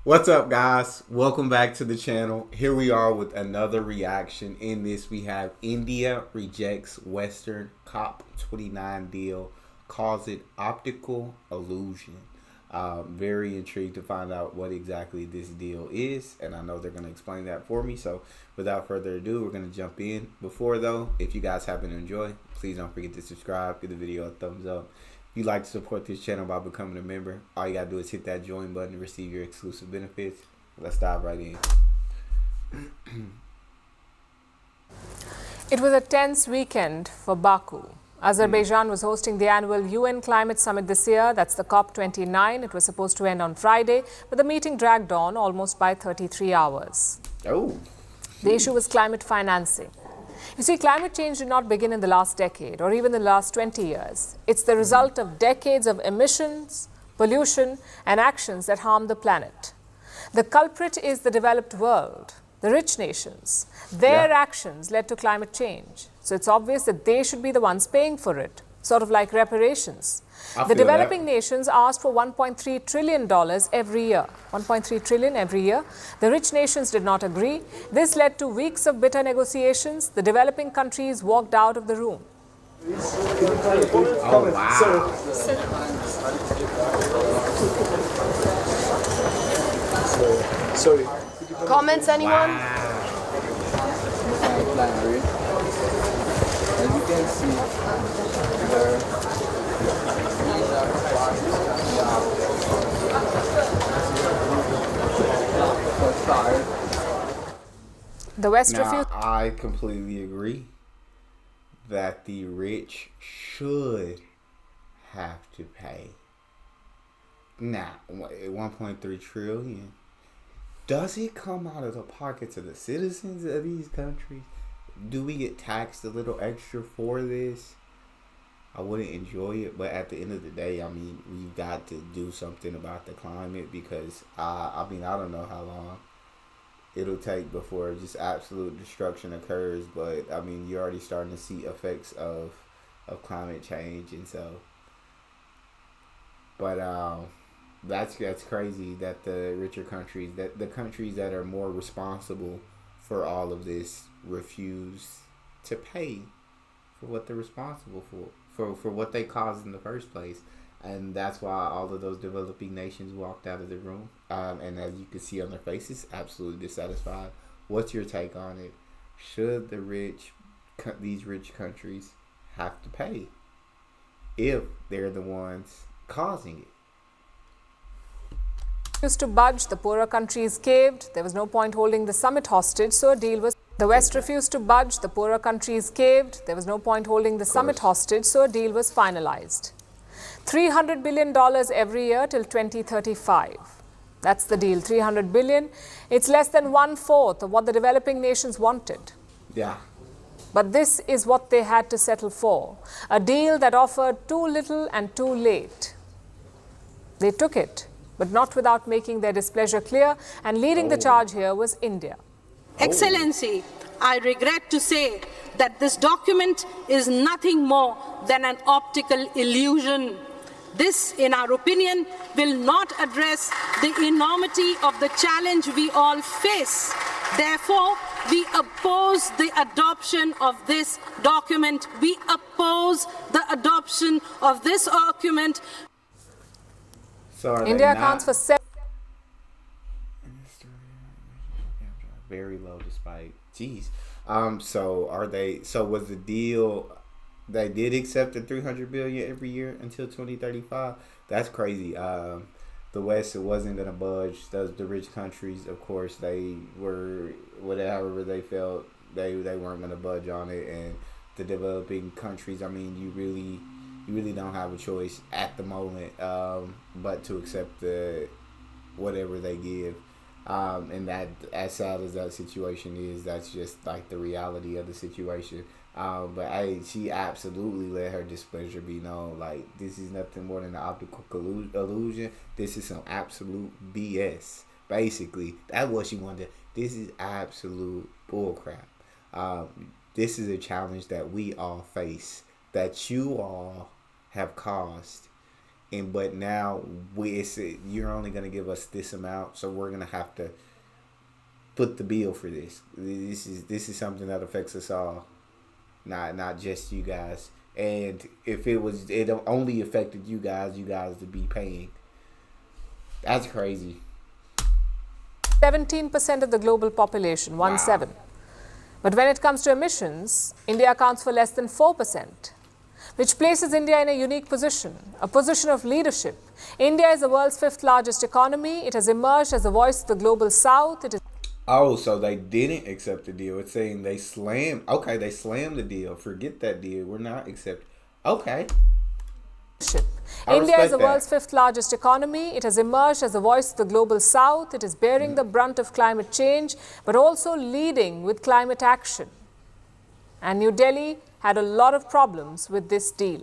What's up, guys? Welcome back to the channel. Here we are with another reaction. In this, we have India rejects Western COP29 deal, calls it optical illusion. Very intrigued to find out what exactly this deal is, and I know they're going to explain that for me. So without further ado, we're going to jump in. Before though, if you guys happen to enjoy, please don't forget to subscribe, give the video a thumbs up. If you'd like to support this channel by becoming a member, all you gotta do is hit that join button to receive your exclusive benefits. Let's dive right in. It was a tense weekend for Baku. Azerbaijan was hosting the annual UN Climate Summit this year. That's the COP29. It was supposed to end on Friday, but the meeting dragged on almost by 33 hours. Oh. The issue was climate financing. You see, climate change did not begin in the last decade or even the last 20 years. It's the result of decades of emissions, pollution, and actions that harm the planet. The culprit is the developed world, the rich nations. Their actions led to climate change. So it's obvious that they should be the ones paying for it, sort of like reparations. The developing nations asked for $1.3 trillion every year. $1.3 trillion every year. The rich nations did not agree. This led to weeks of bitter negotiations. The developing countries walked out of the room. Oh, wow. Sorry. Comments, anyone? Wow. As you can see, The West Now, refused. I completely agree that the rich should have to pay. Now, 1.3 trillion. Does it come out of the pockets of the citizens of these countries? Do we get taxed a little extra for this? I wouldn't enjoy it, but at the end of the day, I mean, we've got to do something about the climate because, I don't know how long it'll take before just absolute destruction occurs, but, I mean, you're already starting to see effects of climate change, and so, but, that's crazy that the richer countries, that the countries that are more responsible for all of this refuse to pay for what they're responsible for what they caused in the first place. And that's why all of those developing nations walked out of the room. And as you can see on their faces, absolutely dissatisfied. What's your take on it? Should these rich countries have to pay if they're the ones causing it? Refused to budge, the poorer countries caved. There was no point holding the summit hostage, so a deal was. The West refused to budge, the poorer countries caved. There was no point holding the summit hostage, so a deal was finalized. $300 billion every year till 2035. That's the deal, $300 billion. It's less than 1/4 of what the developing nations wanted. Yeah. But this is what they had to settle for. A deal that offered too little and too late. They took it, but not without making their displeasure clear, and leading the charge here was India. Excellency, I regret to say that this document is nothing more than an optical illusion. This, in our opinion, will not address the enormity of the challenge we all face. Therefore, we oppose the adoption of this document. We oppose the adoption of this document. So India accounts for 7. Very low despite so was the deal they did accept the 300 billion every year until 2035? That's crazy. The West wasn't gonna budge. The rich countries, of course, they were whatever they felt they weren't gonna budge on it, and the developing countries, I mean, you really don't have a choice at the moment but to accept whatever they give. And that, as sad as that situation is, that's just like the reality of the situation. But hey, she absolutely let her displeasure be known. Like, this is nothing more than an optical illusion. This is some absolute BS. Basically, that's what she wanted. This is absolute bullcrap. This is a challenge that we all face, that you all have caused, but now you're only going to give us this amount, so we're going to have to put the bill for this. This is something that affects us all, not just you guys. And if it only affected you guys to be paying. That's crazy. 17% of the global population, 1/7. But when it comes to emissions, India accounts for less than 4%, which places India in a unique position, a position of leadership. India is the world's 5th largest economy. It has emerged as the voice of the global south. It is Oh, so they didn't accept the deal. It's saying they slammed. Okay, they slammed the deal. Forget that deal. We're not accepting. Okay. India is the that. world's 5th largest economy. It has emerged as the voice of the global south. It is bearing the brunt of climate change, but also leading with climate action. And New Delhi had a lot of problems with this deal.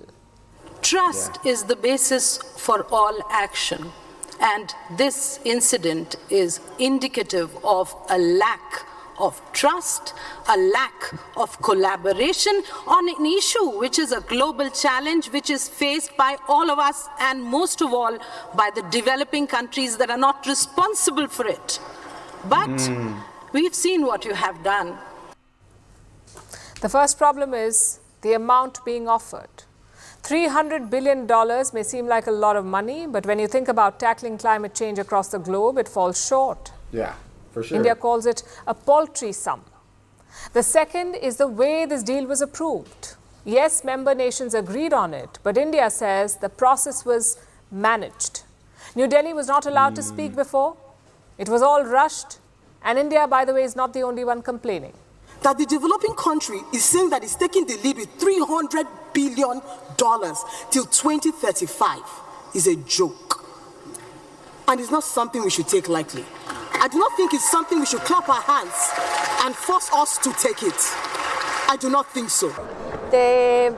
Trust is the basis for all action. And this incident is indicative of a lack of trust, a lack of collaboration on an issue which is a global challenge which is faced by all of us and most of all by the developing countries that are not responsible for it. But we've seen what you have done. The first problem is the amount being offered. $300 billion may seem like a lot of money, but when you think about tackling climate change across the globe, it falls short. Yeah, for sure. India calls it a paltry sum. The second is the way this deal was approved. Yes, member nations agreed on it, but India says the process was managed. New Delhi was not allowed to speak before. It was all rushed. And India, by the way, is not the only one complaining. That the developing country is saying that it's taking the lead with $300 billion till 2035 is a joke. And it's not something we should take lightly. I do not think it's something we should clap our hands and force us to take it. I do not think so. The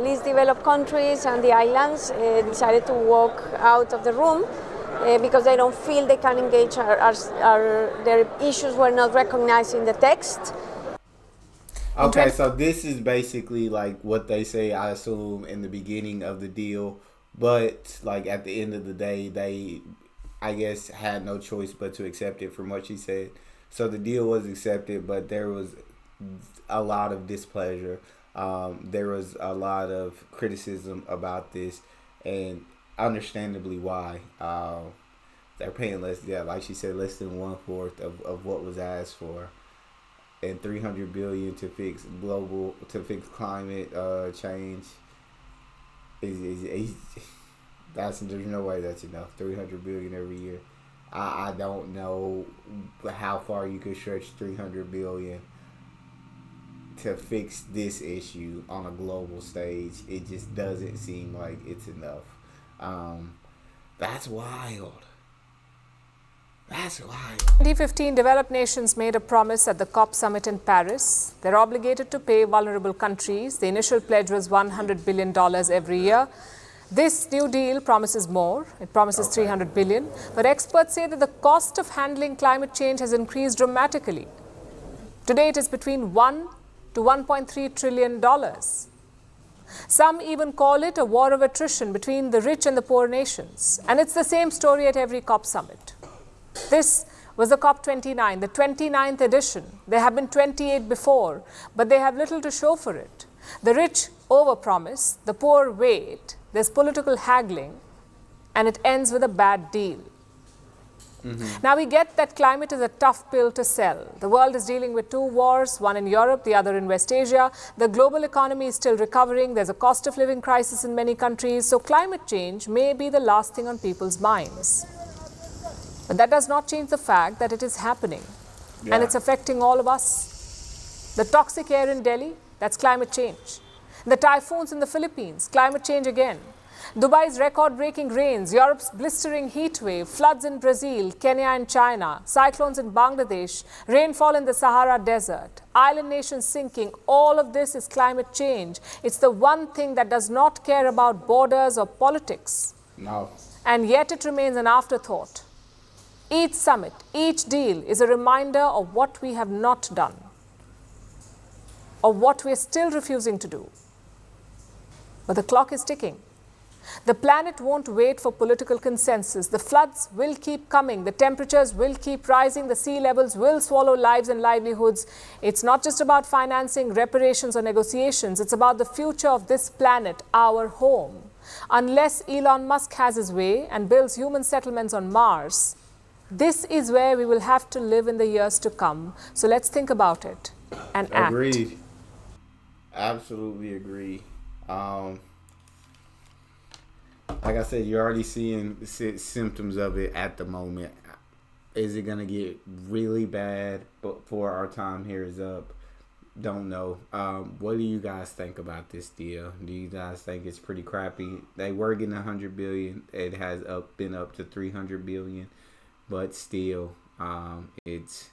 least developed countries and the islands decided to walk out of the room because they don't feel they can engage, their issues were not recognized in the text. Okay, so this is basically like what they say, I assume, in the beginning of the deal. But like at the end of the day, they, I guess, had no choice but to accept it from what she said. So the deal was accepted, but there was a lot of displeasure. There was a lot of criticism about this, and understandably why. They're paying less, like she said, less than 1/4 of what was asked for. And $300 billion to fix climate change is there's no way that's enough. $300 billion every year. I don't know how far you could stretch $300 billion to fix this issue on a global stage. It just doesn't seem like it's enough. That's wild. That's wild. 2015, developed nations made a promise at the COP summit in Paris. They're obligated to pay vulnerable countries. The initial pledge was $100 billion every year. This new deal promises more. It promises $300 billion. But experts say that the cost of handling climate change has increased dramatically. Today, it is between $1 to $1.3 trillion. Some even call it a war of attrition between the rich and the poor nations. And it's the same story at every COP summit. This was the COP29, the 29th edition. There have been 28 before, but they have little to show for it. The rich overpromise, the poor wait, there's political haggling, and it ends with a bad deal. Now we get that climate is a tough pill to sell. The world is dealing with 2 wars, one in Europe, the other in West Asia. The global economy is still recovering. There's a cost of living crisis in many countries. So climate change may be the last thing on people's minds. But that does not change the fact that it is happening. And it's affecting all of us. The toxic air in Delhi, that's climate change. The typhoons in the Philippines, climate change again. Dubai's record-breaking rains, Europe's blistering heat wave, floods in Brazil, Kenya and China, cyclones in Bangladesh, rainfall in the Sahara Desert, island nations sinking. All of this is climate change. It's the one thing that does not care about borders or politics. No. And yet it remains an afterthought. Each summit, each deal is a reminder of what we have not done, of what we are still refusing to do. But the clock is ticking. The planet won't wait for political consensus. The floods will keep coming. The temperatures will keep rising. The sea levels will swallow lives and livelihoods. It's not just about financing, reparations, or negotiations. It's about the future of this planet, our home. Unless Elon Musk has his way and builds human settlements on Mars, this is where we will have to live in the years to come. So let's think about it and act. Agreed. Absolutely agree. Like I said, you're already seeing symptoms of it at the moment. Is it going to get really bad before our time here is up? Don't know. What do you guys think about this deal? Do you guys think it's pretty crappy? They were getting $100 billion. It has been up to $300 billion, but still, it's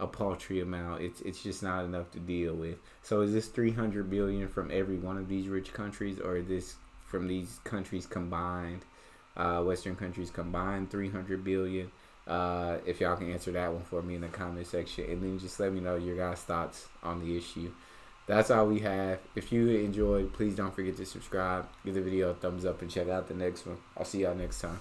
a paltry amount. It's just not enough to deal with. So is this $300 billion from every one of these rich countries, or is this from these countries combined, Western countries combined, $300 billion? If y'all can answer that one for me in the comment section, and then just let me know your guys' thoughts on the issue. That's all we have. If you enjoyed, please don't forget to subscribe, give the video a thumbs up, and check out the next one. I'll see y'all next time.